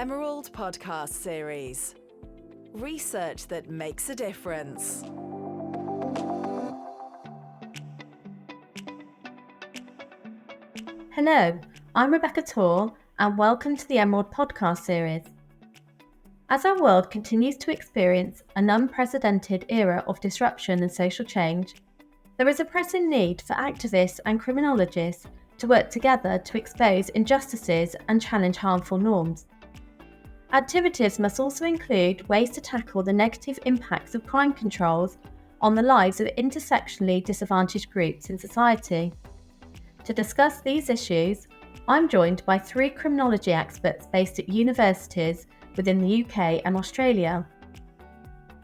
Emerald podcast series. Research that makes a difference. Hello, I'm Rebecca Torr and welcome to the Emerald podcast series. As our world continues to experience an unprecedented era of disruption and social change, there is a pressing need for activists and criminologists to work together to expose injustices and challenge harmful norms. Activities must also include ways to tackle the negative impacts of crime controls on the lives of intersectionally disadvantaged groups in society. To discuss these issues, I'm joined by three criminology experts based at universities within the UK and Australia.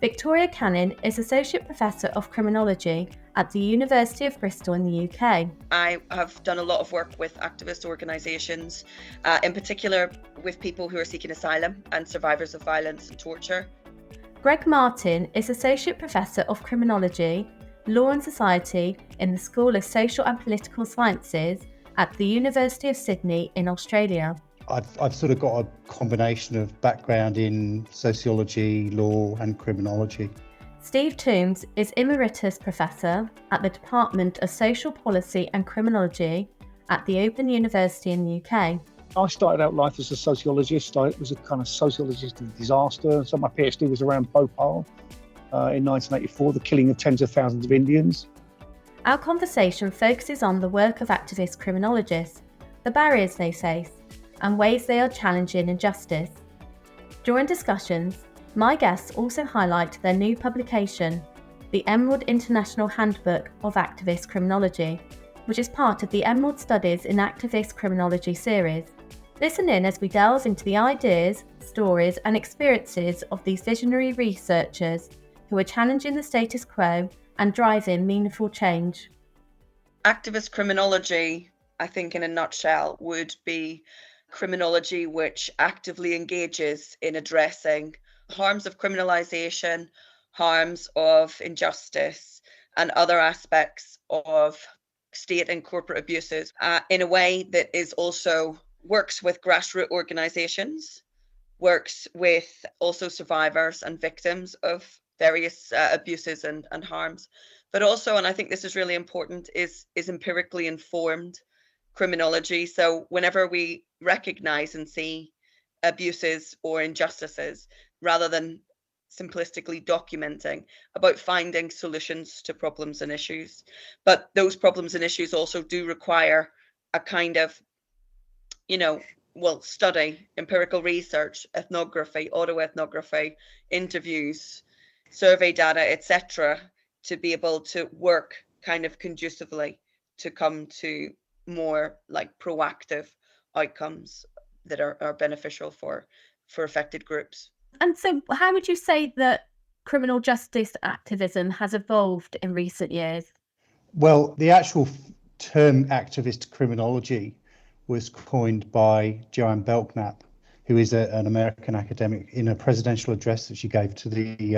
Victoria Cannon is Associate Professor of Criminology at the University of Bristol in the UK. I have done a lot of work with activist organisations, in particular with people who are seeking asylum and survivors of violence and torture. Greg Martin is Associate Professor of Criminology, Law and Society in the School of Social and Political Sciences at the University of Sydney in Australia. I've sort of got a combination of background in sociology, law and criminology. Steve Toombs is Emeritus Professor at the Department of Social Policy and Criminology at the Open University in the UK. I started out life as a sociologist. I was a kind of sociologist of disaster. So my PhD was around Bhopal in 1984, the killing of tens of thousands of Indians. Our conversation focuses on the work of activist criminologists, the barriers they face, and ways they are challenging injustice. During discussions, my guests also highlight their new publication, the Emerald International Handbook of Activist Criminology, which is part of the Emerald Studies in Activist Criminology series. Listen in as we delve into the ideas, stories, and experiences of these visionary researchers who are challenging the status quo and driving meaningful change. Activist criminology, I think in a nutshell, would be criminology which actively engages in addressing harms of criminalisation, harms of injustice, and other aspects of state and corporate abuses in a way that is also works with grassroots organisations, works with also survivors and victims of various abuses and harms, but also, and I think this is really important, is empirically informed criminology. So whenever we recognise and see abuses or injustices, rather than simplistically documenting, about finding solutions to problems and issues. But those problems and issues also do require a kind of, study, empirical research, ethnography, autoethnography, interviews, survey data, etc., to be able to work kind of conducively to come to more like proactive outcomes that are beneficial for affected groups. And so how would you say that criminal justice activism has evolved in recent years? Well, the actual term activist criminology was coined by Joanne Belknap, who is an American academic, in a presidential address that she gave to the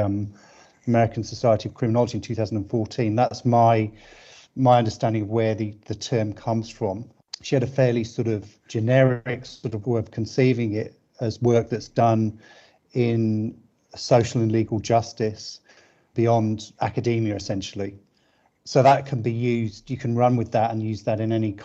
American Society of Criminology in 2014. That's my understanding of where the term comes from. She had a fairly sort of generic sort of way of conceiving it as work that's done in social and legal justice beyond academia, essentially. So that can be used, you can run with that and use that in any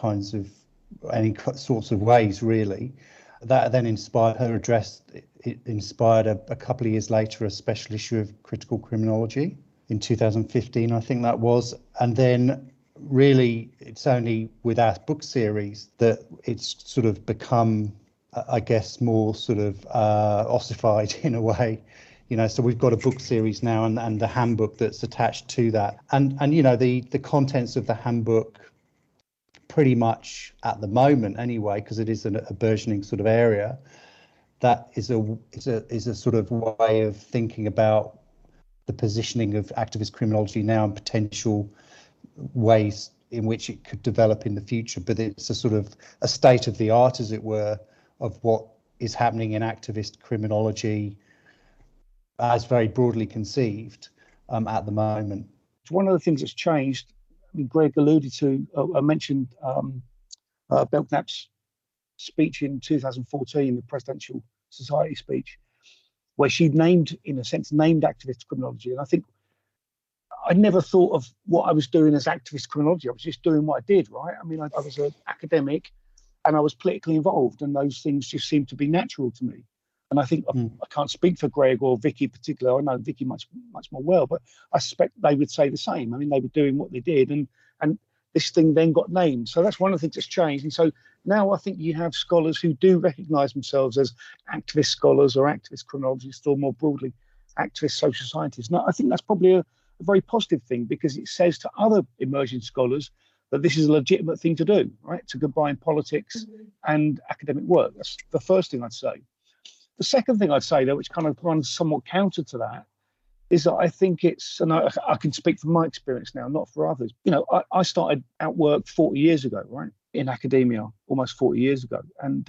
sorts of ways, really. That then inspired her address. It inspired a couple of years later a special issue of Critical Criminology in 2015, I think that was. And then really it's only with our book series that it's sort of become, I guess, more sort of ossified in a way. So we've got a book series now and the handbook that's attached to that. And the contents of the handbook pretty much at the moment anyway, because it is a burgeoning sort of area, that is a sort of way of thinking about the positioning of activist criminology now and potential ways in which it could develop in the future. But it's a sort of a state of the art, as it were, of what is happening in activist criminology as very broadly conceived at the moment. One of the things that's changed, Greg alluded to, I mentioned Belknap's speech in 2014, the presidential Society speech, where she named activist criminology. And I think I never thought of what I was doing as activist criminology. I was just doing what I did, right? I mean, I was an academic and I was politically involved, and those things just seemed to be natural to me. And I think I can't speak for Greg or Vicky particularly. I know Vicky much more well, but I suspect they would say the same. I mean, they were doing what they did, and this thing then got named. So that's one of the things that's changed. And so now I think you have scholars who do recognise themselves as activist scholars or activist criminologists, or more broadly, activist social scientists. Now, I think that's probably a very positive thing, because it says to other emerging scholars that this is a legitimate thing to do, right? To combine politics and academic work. That's the first thing I'd say. The second thing I'd say, though, which kind of runs somewhat counter to that, is that I think it's, and I can speak from my experience now, not for others. You know, I started out work 40 years ago, right, in academia, almost 40 years ago. And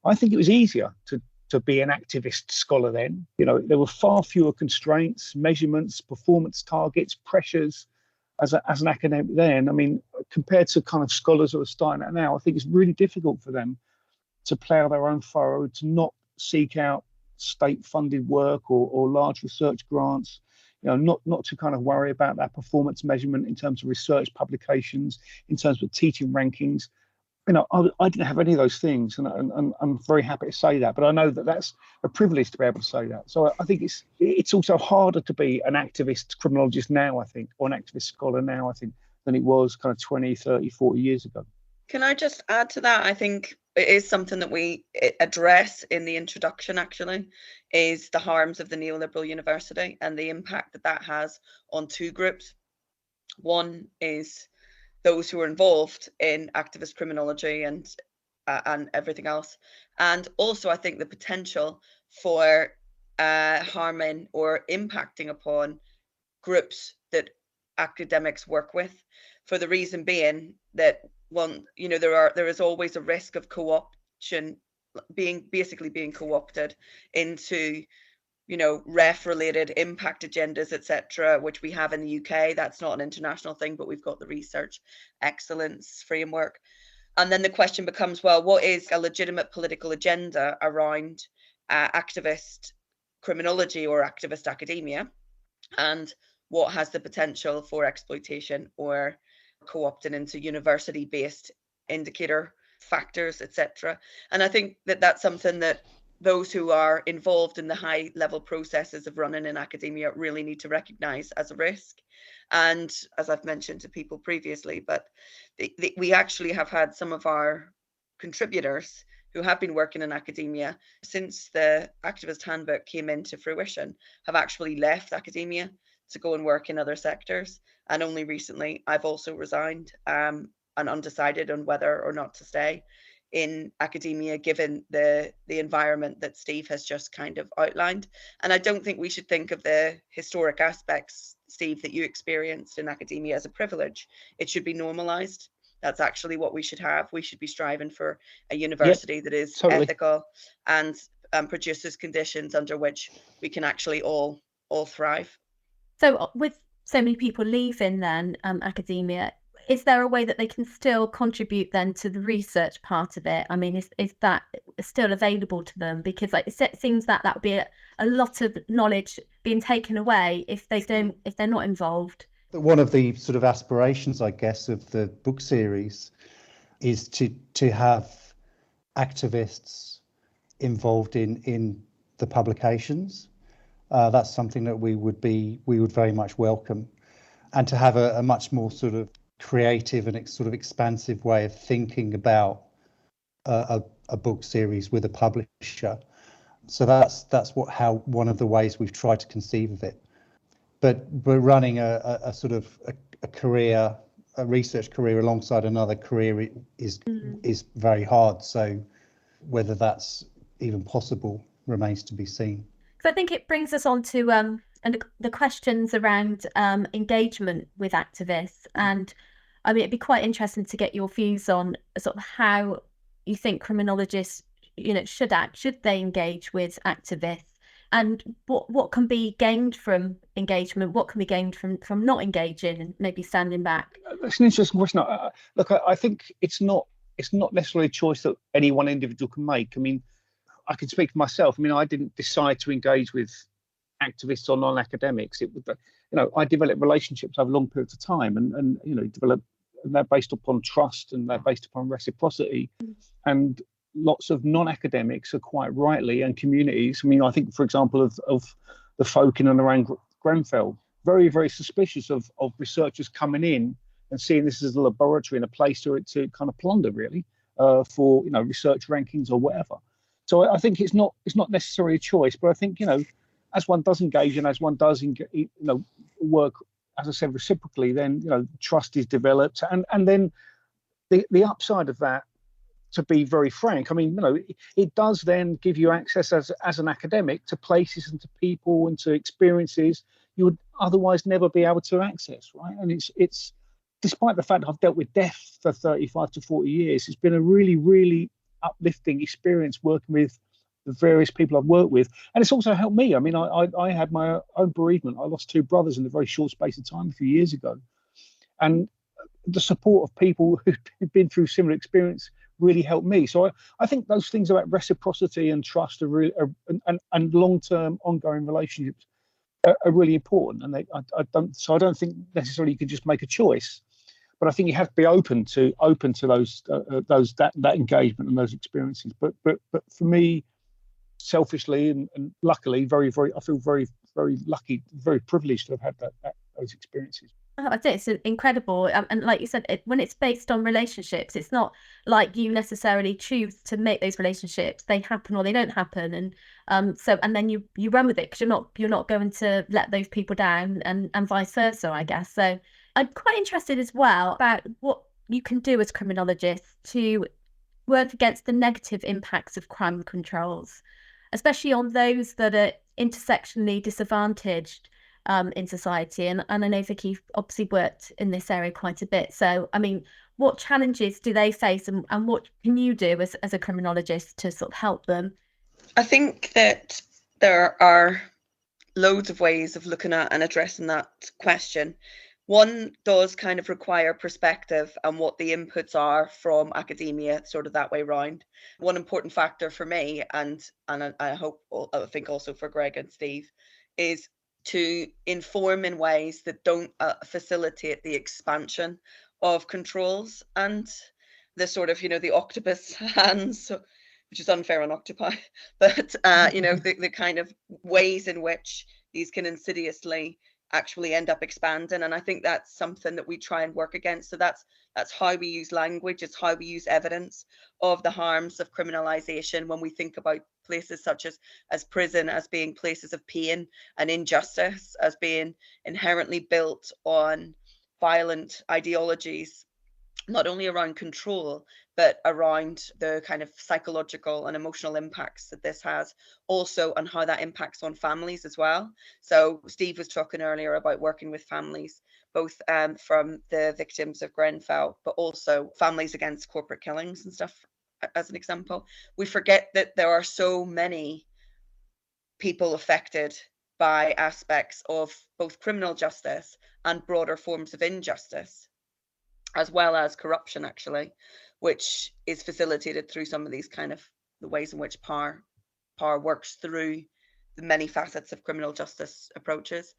I think it was easier to be an activist scholar then. You know, there were far fewer constraints, measurements, performance targets, pressures as an academic then. I mean, compared to kind of scholars who are starting out now, I think it's really difficult for them to plough their own furrow, to not seek out state-funded work or large research grants, you know, not to kind of worry about that performance measurement in terms of research publications, in terms of teaching rankings. You know, I didn't have any of those things, and I'm very happy to say that. But I know that that's a privilege to be able to say that. So I think it's also harder to be an activist criminologist now, I think, or an activist scholar now, I think, than it was kind of 20, 30, 40 years ago. Can I just add to that? I think it is something that we address in the introduction, actually, is the harms of the neoliberal university and the impact that has on two groups. One is those who are involved in activist criminology and everything else. And also, I think the potential for harming or impacting upon groups that academics work with, for the reason being that, one, you know, there is always a risk of co-option, being co-opted into, you know, ref-related impact agendas, etc., which we have in the UK. That's not an international thing, but we've got the research excellence framework. And then the question becomes, well, what is a legitimate political agenda around activist criminology or activist academia, and what has the potential for exploitation or co-opting into university-based indicator factors, etc. And I think that that's something that those who are involved in the high-level processes of running in academia really need to recognise as a risk. And as I've mentioned to people previously, but we actually have had some of our contributors who have been working in academia since the Activist Handbook came into fruition have actually left academia to go and work in other sectors. And only recently, I've also resigned and undecided on whether or not to stay in academia, given the environment that Steve has just kind of outlined. And I don't think we should think of the historic aspects, Steve, that you experienced in academia as a privilege. It should be normalized. That's actually what we should have. We should be striving for a university that is totally ethical and produces conditions under which we can actually all thrive. So with so many people leaving then academia, is there a way that they can still contribute then to the research part of it? I mean, is that still available to them? Because like, it seems that would be a lot of knowledge being taken away if they're not involved. One of the sort of aspirations, I guess, of the book series is to have activists involved in the publications. That's something that we would very much welcome, and to have a much more sort of creative and sort of expansive way of thinking about a book series with a publisher. So that's one of the ways we've tried to conceive of it. But running a sort of a research career alongside another career is very hard. So whether that's even possible remains to be seen. So I think it brings us on to and the questions around engagement with activists. And I mean, it'd be quite interesting to get your views on sort of how you think criminologists, you know, should they engage with activists, and what can be gained from engagement, what can be gained from not engaging and maybe standing back. That's an interesting question. Look, I think it's not necessarily a choice that any one individual can make. I mean, I can speak for myself. I mean, I didn't decide to engage with activists or non-academics. It was, I developed relationships over long periods of time, and they're based upon trust and they're based upon reciprocity. And lots of non-academics are quite rightly, and communities. I mean, I think, for example, of the folk in and around Grenfell, very, very suspicious of researchers coming in and seeing this as a laboratory and a place to kind of plunder, really, for research rankings or whatever. So I think it's not necessarily a choice, but I think as one does engage and as one does work, as I said, reciprocally, then trust is developed, and then the upside of that, to be very frank, I mean, it does then give you access as an academic to places and to people and to experiences you would otherwise never be able to access, right? And it's despite the fact that I've dealt with death for 35 to 40 years, it's been a really, really uplifting experience working with the various people I've worked with. And it's also helped me. I mean, I had my own bereavement. I lost two brothers in a very short space of time a few years ago. And the support of people who've been through similar experience really helped me. So I think those things about reciprocity and trust and long-term ongoing relationships are really important. And I don't think necessarily you can just make a choice, but I think you have to be open to that engagement and those experiences. But for me, selfishly and luckily, very, very, I feel very, very lucky, very privileged to have had those experiences. I think it's incredible, and like you said, when it's based on relationships, it's not like you necessarily choose to make those relationships. They happen or they don't happen, and then you run with it because you're not going to let those people down, and vice versa, I guess. So I'm quite interested as well about what you can do as criminologists to work against the negative impacts of crime controls, especially on those that are intersectionally disadvantaged in society. And I know Vicky obviously worked in this area quite a bit. So, I mean, what challenges do they face, and what can you do as a criminologist to sort of help them? I think that there are loads of ways of looking at and addressing that question. One does kind of require perspective and what the inputs are from academia, sort of that way round. One important factor for me, and I think also for Greg and Steve, is to inform in ways that don't facilitate the expansion of controls and the sort of, the octopus hands, which is unfair on octopi, but, the kind of ways in which these can insidiously actually end up expanding. And I think that's something that we try and work against. So that's how we use language. It's how we use evidence of the harms of criminalization when we think about places such as prison as being places of pain and injustice, as being inherently built on violent ideologies, not only around control, but around the kind of psychological and emotional impacts that this has, also on how that impacts on families as well. So Steve was talking earlier about working with families, both from the victims of Grenfell, but also families against corporate killings and stuff, as an example. We forget that there are so many people affected by aspects of both criminal justice and broader forms of injustice, as well as corruption, actually, which is facilitated through some of these kind of the ways in which power works through the many facets of criminal justice approaches.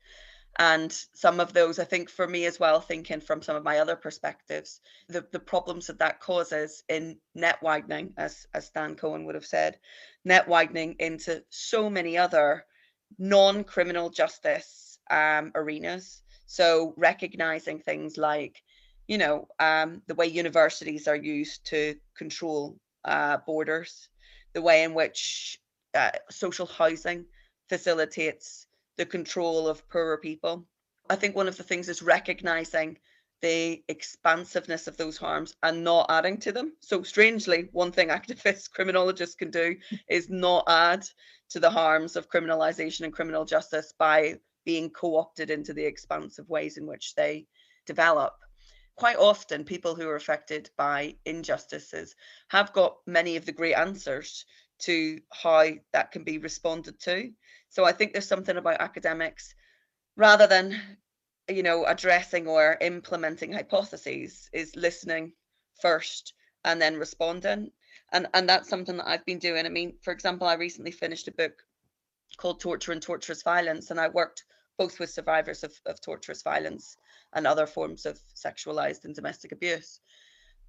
And some of those, I think, for me as well, thinking from some of my other perspectives, the problems that causes in net widening, as Stan Cohen would have said, net widening into so many other non-criminal justice arenas. So recognizing things like, the way universities are used to control borders, the way in which social housing facilitates the control of poorer people. I think one of the things is recognizing the expansiveness of those harms and not adding to them. So strangely, one thing activists, criminologists can do is not add to the harms of criminalization and criminal justice by being co-opted into the expansive ways in which they develop. Quite often, people who are affected by injustices have got many of the great answers to how that can be responded to. So I think there's something about academics, rather than, addressing or implementing hypotheses, is listening first and then responding. And that's something that I've been doing. I mean, for example, I recently finished a book called Torture and Torturous Violence, and I worked both with survivors of torturous violence and other forms of sexualized and domestic abuse.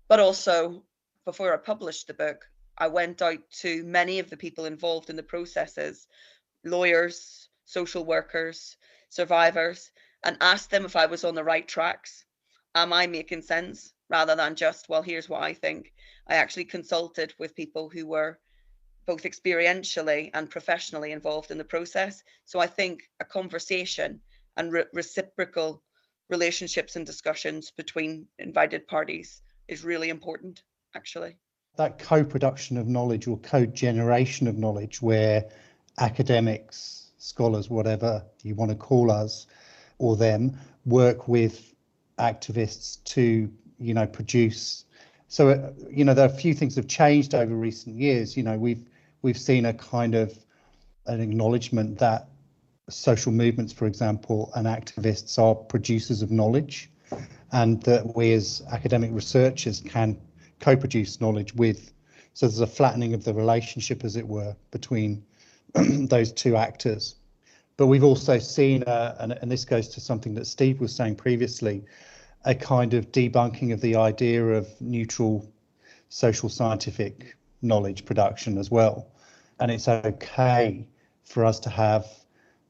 But also, before I published the book, I went out to many of the people involved in the processes, lawyers, social workers, survivors, and asked them if I was on the right tracks. Am I making sense? Rather than just, well, here's what I think. I actually consulted with people who were both experientially and professionally involved in the process. So I think a conversation and reciprocal relationships and discussions between invited parties is really important, actually. That co-production of knowledge or co-generation of knowledge where academics, scholars, whatever you want to call us or them, work with activists to, produce. So, there are a few things have changed over recent years. We've seen a kind of an acknowledgement that social movements, for example, and activists are producers of knowledge, and that we as academic researchers can co-produce knowledge with. So there's a flattening of the relationship, as it were, between those two actors. But we've also seen, and this goes to something that Steve was saying previously, a kind of debunking of the idea of neutral social scientific knowledge production as well. And it's okay for us to have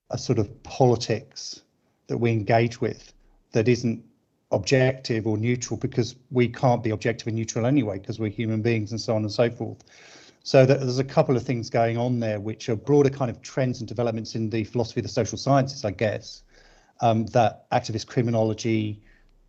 a sort of politics that we engage with that isn't objective or neutral, because we can't be objective and neutral anyway, because we're human beings and so on and so forth. So there's a couple of things going on there which are broader kind of trends and developments in the philosophy of the social sciences, I guess, that activist criminology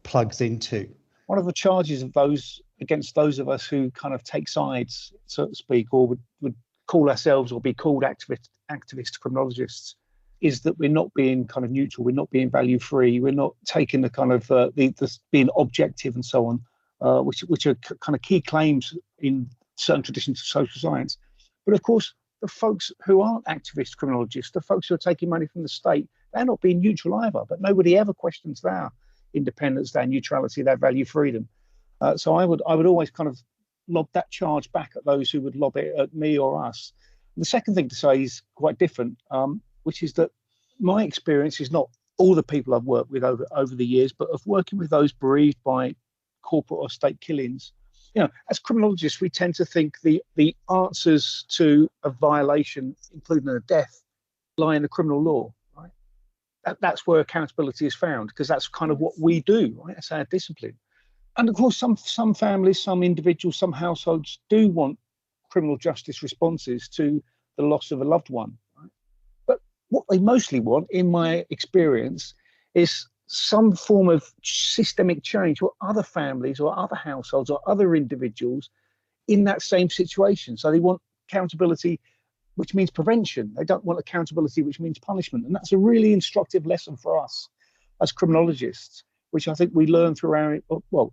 plugs into. One of the charges of those against those of us who kind of take sides, so to speak, or would call ourselves or be called activist criminologists, is that we're not being kind of neutral, we're not being value free, we're not taking the kind of the being objective and so on, which are kind of key claims in certain traditions of social science. But of course, the folks who aren't activist criminologists, the folks who are taking money from the state, they're not being neutral either. But nobody ever questions their independence, their neutrality, their value freedom. So I would always kind of lob that charge back at those who would lob it at me or us. And the second thing to say is quite different, which is that my experience is not all the people I've worked with over the years, but of working with those bereaved by corporate or state killings. As criminologists, we tend to think the answers to a violation, including a death, lie in the criminal law. Right? That's where accountability is found, because that's kind of what we do. Right? That's our discipline. And of course, some families, some individuals, some households do want criminal justice responses to the loss of a loved one. Right? But what they mostly want, in my experience, is some form of systemic change or other families or other households or other individuals in that same situation. So they want accountability, which means prevention. They don't want accountability, which means punishment. And that's a really instructive lesson for us as criminologists, which I think we learn through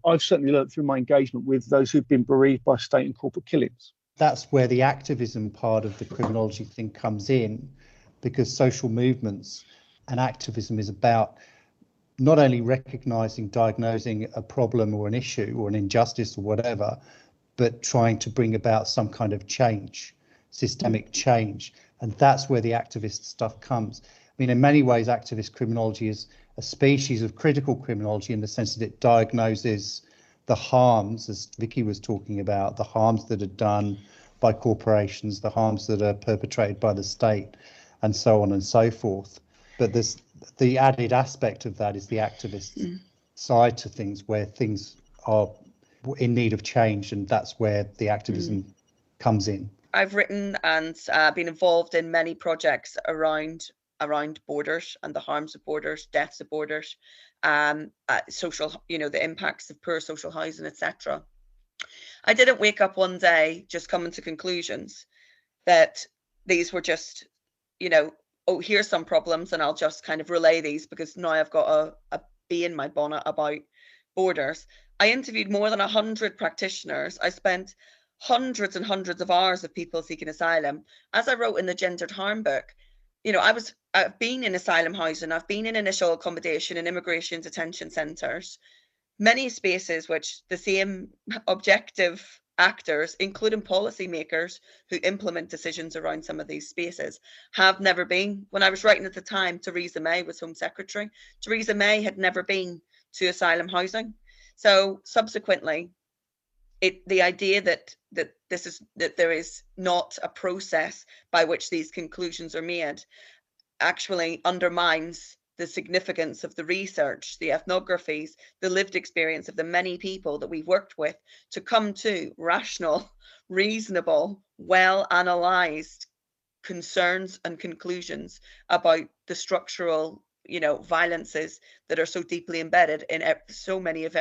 I've certainly learned through my engagement with those who've been bereaved by state and corporate killings. That's where the activism part of the criminology thing comes in, because social movements and activism is about not only recognizing, diagnosing a problem or an issue or an injustice or whatever, but trying to bring about some kind of change, systemic change. And that's where the activist stuff comes. I mean, in many ways, activist criminology is a species of critical criminology in the sense that it diagnoses the harms, as Vicky was talking about, the harms that are done by corporations, the harms that are perpetrated by the state, and so on and so forth. But the added aspect of that is the activist side to things, where things are in need of change, and that's where the activism comes in. I've written and been involved in many projects around borders and the harms of borders, deaths of borders, social, the impacts of poor social housing, etc. I didn't wake up one day just coming to conclusions that these were just, oh, here's some problems and I'll just kind of relay these because now I've got a bee in my bonnet about borders. I interviewed more than 100 practitioners. I spent hundreds and hundreds of hours of people seeking asylum. As I wrote in the gendered harm book, I've been in asylum housing, I've been in initial accommodation in immigration detention centres, many spaces which the same objective actors, including policymakers who implement decisions around some of these spaces, have never been. When I was writing at the time, Theresa May was Home Secretary. Theresa May had never been to asylum housing. So subsequently, the idea that there is not a process by which these conclusions are made actually undermines the significance of the research, the ethnographies, the lived experience of the many people that we've worked with to come to rational, reasonable, well analyzed concerns and conclusions about the structural, violences that are so deeply embedded in so many of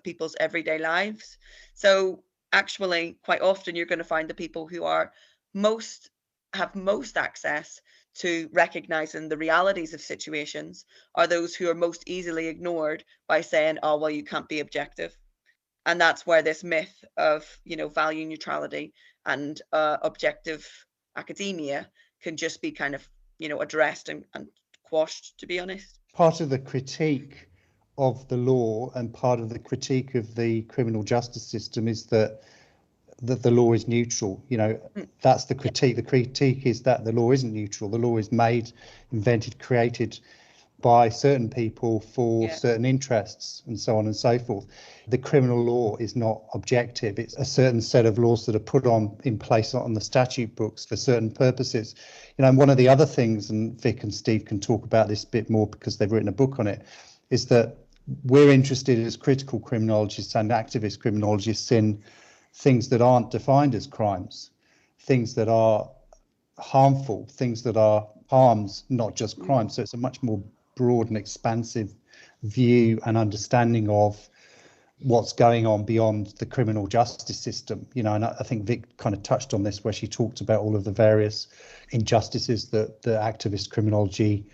people's everyday lives. So actually, quite often you're going to find the people who have most access to recognizing the realities of situations are those who are most easily ignored by saying, oh, well, you can't be objective. And that's where this myth of, value neutrality and objective academia can just be kind of, addressed and quashed, to be honest. Part of the critique of the law and part of the critique of the criminal justice system is that the law is neutral. That's the critique. The critique is that the law isn't neutral. The law is made, invented, created by certain people for certain interests and so on and so forth. The criminal law is not objective. It's a certain set of laws that are put in place on the statute books for certain purposes. And one of the other things, and Vic and Steve can talk about this a bit more because they've written a book on it, is that we're interested as critical criminologists and activist criminologists in things that aren't defined as crimes, things that are harmful, things that are harms, not just crimes. So it's a much more broad and expansive view and understanding of what's going on beyond the criminal justice system. And I think Vic kind of touched on this where she talked about all of the various injustices that the activist criminology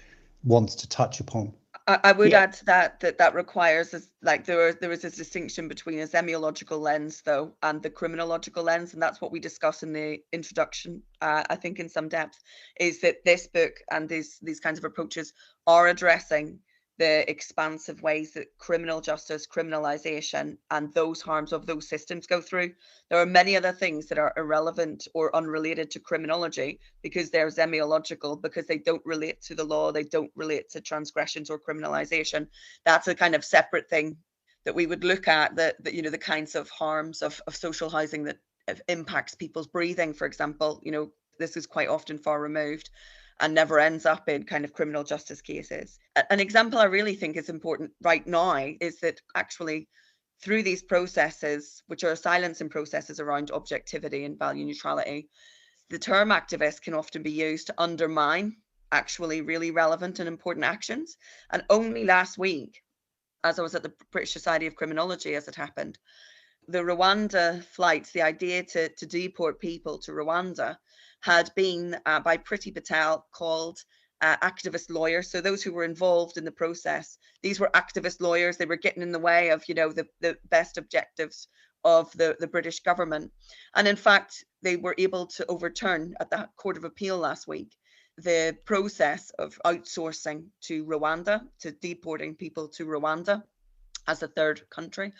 wants to touch upon. I would add to that requires, there is a distinction between a semiological lens, though, and the criminological lens, and that's what we discuss in the introduction, I think in some depth, is that this book and these kinds of approaches are addressing the expansive ways that criminal justice, criminalization, and those harms of those systems go through. There are many other things that are irrelevant or unrelated to criminology because they're semiological, because they don't relate to the law, they don't relate to transgressions or criminalization. That's a kind of separate thing that we would look at, the kinds of harms of social housing that impacts people's breathing, for example. This is quite often far removed and never ends up in kind of criminal justice cases. An example I really think is important right now is that actually through these processes, which are silencing processes around objectivity and value neutrality, the term activist can often be used to undermine actually really relevant and important actions. And only last week, as I was at the British Society of Criminology, as it happened, the Rwanda flights, the idea to deport people to Rwanda, had been by Priti Patel called activist lawyers. So those who were involved in the process, these were activist lawyers. They were getting in the way of, the best objectives of the British government. And in fact, they were able to overturn at the Court of Appeal last week the process of outsourcing to Rwanda, to deporting people to Rwanda as a third country.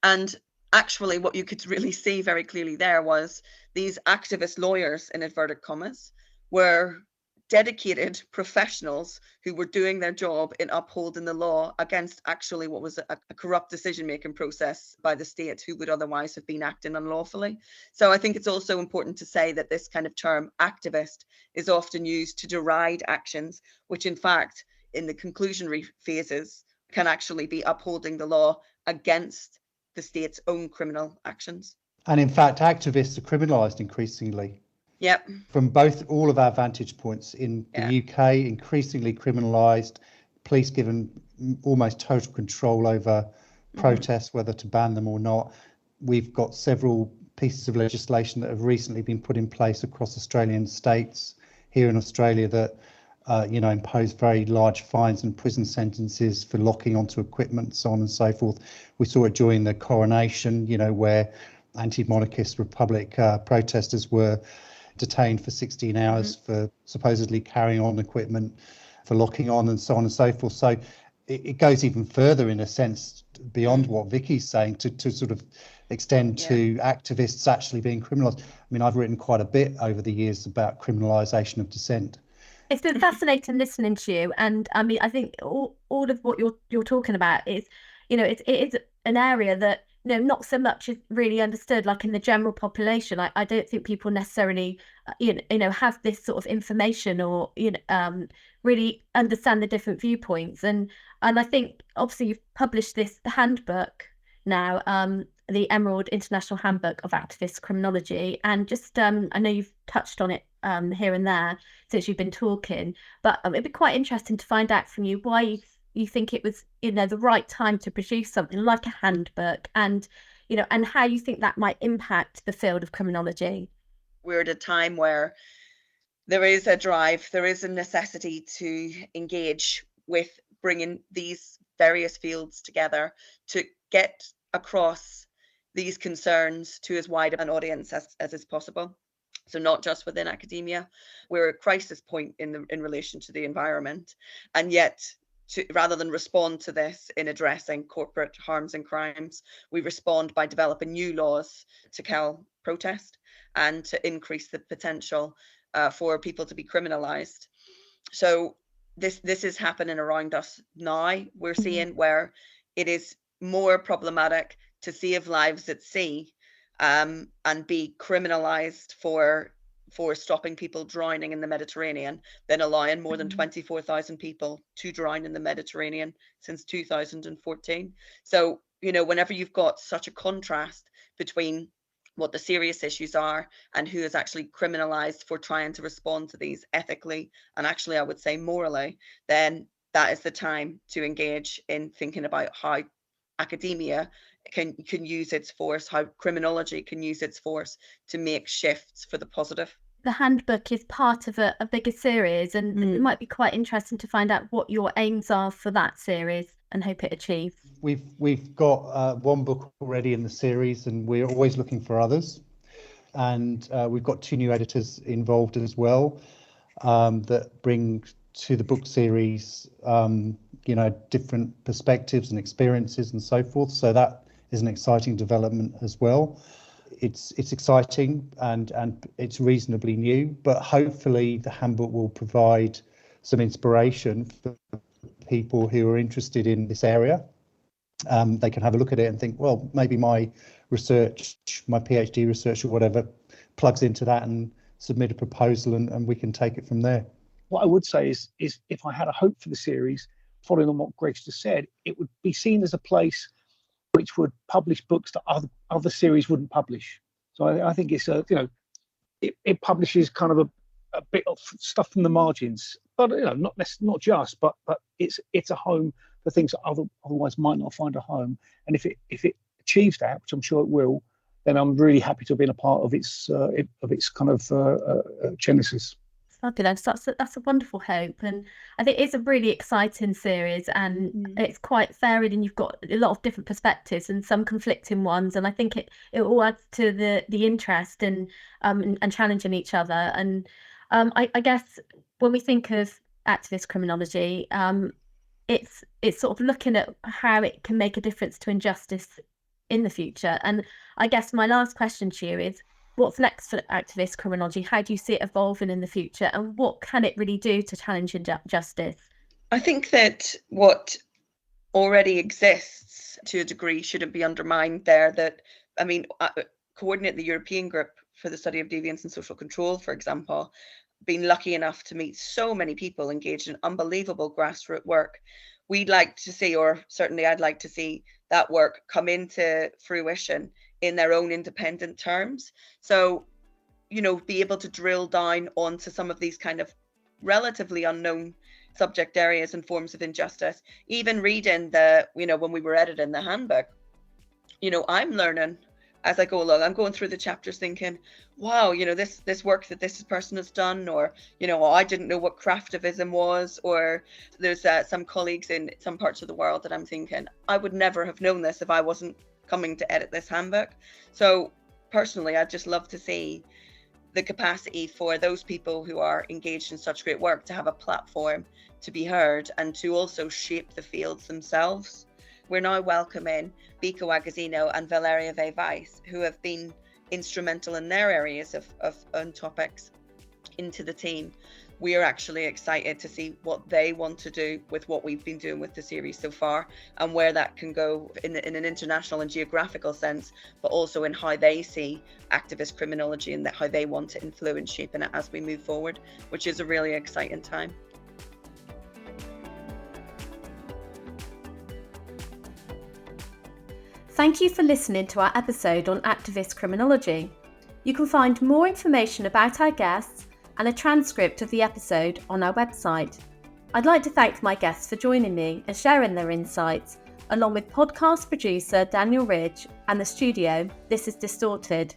And actually, what you could really see very clearly there was these activist lawyers, in inverted commas, were dedicated professionals who were doing their job in upholding the law against actually what was a corrupt decision-making process by the state who would otherwise have been acting unlawfully. So I think it's also important to say that this kind of term activist is often used to deride actions, which in fact, in the conclusionary phases, can actually be upholding the law against the state's own criminal actions. And in fact, activists are criminalised increasingly. Yep. From all of our vantage points in the UK, increasingly criminalised, police given almost total control over protests, whether to ban them or not. We've got several pieces of legislation that have recently been put in place across Australian states here in Australia that impose very large fines and prison sentences for locking onto equipment, so on and so forth. We saw it during the coronation, where anti-monarchist Republic protesters were detained for 16 hours for supposedly carrying on equipment, for locking on and so on and so forth. So it goes even further in a sense beyond what Vicky's saying to sort of extend to activists actually being criminalised. I mean, I've written quite a bit over the years about criminalisation of dissent. It's been fascinating listening to you, and I mean, I think all of what you're talking about is, it is an area that not so much is really understood, like in the general population. I don't think people necessarily, have this sort of information or really understand the different viewpoints. And I think obviously you've published this handbook now, the Emerald International Handbook of Activist Criminology, and just I know you've touched on it here and there since you've been talking, but it'd be quite interesting to find out from you why you think it was the right time to produce something like a handbook, and and how you think that might impact the field of criminology. We're at a time where there is a drive, there is a necessity to engage with bringing these various fields together to get across these concerns to as wide an audience as is possible. So not just within academia. We're at a crisis point in relation to the environment, and yet rather than respond to this in addressing corporate harms and crimes, we respond by developing new laws to quell protest and to increase the potential for people to be criminalised. So this is happening around us now. We're seeing where it is more problematic to save lives at sea and be criminalised for stopping people drowning in the Mediterranean than allowing more than 24,000 people to drown in the Mediterranean since 2014. So, whenever you've got such a contrast between what the serious issues are and who is actually criminalised for trying to respond to these ethically and actually, I would say, morally, then that is the time to engage in thinking about how academia can use its force, how criminology can use its force to make shifts for the positive. The handbook is part of a bigger series, and it might be quite interesting to find out what your aims are for that series and hope it achieves. We've got one book already in the series, and we're always looking for others. And we've got 2 new editors involved as well that bring to the book series different perspectives and experiences and so forth. So that is an exciting development as well. It's exciting and it's reasonably new, but hopefully the handbook will provide some inspiration for people who are interested in this area. They can have a look at it and think, well, maybe my research, my PhD research or whatever, plugs into that, and submit a proposal and we can take it from there. What I would say is if I had a hope for the series, following on what Greg's just said, it would be seen as a place which would publish books that other series wouldn't publish. So I think it's it publishes kind of a bit of stuff from the margins, but not just, but it's a home for things that otherwise might not find a home. And if it achieves that, which I'm sure it will, then I'm really happy to have been a part of its kind of genesis. Fabulous. That's a wonderful hope, and I think it's a really exciting series, and it's quite varied, and you've got a lot of different perspectives and some conflicting ones, and I think it all adds to the interest and challenging each other. And I guess when we think of activist criminology, it's sort of looking at how it can make a difference to injustice in the future. And I guess my last question to you is, what's next for activist criminology? How do you see it evolving in the future, and what can it really do to challenge injustice? I think that what already exists to a degree shouldn't be undermined there. Coordinate the European Group for the Study of Deviance and Social Control, for example, been lucky enough to meet so many people engaged in unbelievable grassroots work. We'd like to see, or certainly I'd like to see, that work come into fruition in their own independent terms. So, be able to drill down onto some of these kind of relatively unknown subject areas and forms of injustice. Even reading when we were editing the handbook, I'm learning as I go along. I'm going through the chapters thinking, wow, this work that this person has done, or, I didn't know what craftivism was, or there's some colleagues in some parts of the world that I'm thinking, I would never have known this if I wasn't coming to edit this handbook. So personally, I'd just love to see the capacity for those people who are engaged in such great work to have a platform to be heard and to also shape the fields themselves. we're now welcoming Biko Agazino and Valeria Weiss, who have been instrumental in their areas of topics, into the team. We are actually excited to see what they want to do with what we've been doing with the series so far, and where that can go in an international and geographical sense, but also in how they see activist criminology and how they want to influence shaping it as we move forward, which is a really exciting time. Thank you for listening to our episode on activist criminology. You can find more information about our guests and a transcript of the episode on our website. I'd like to thank my guests for joining me and sharing their insights, along with podcast producer Daniel Ridge and the studio This Is Distorted.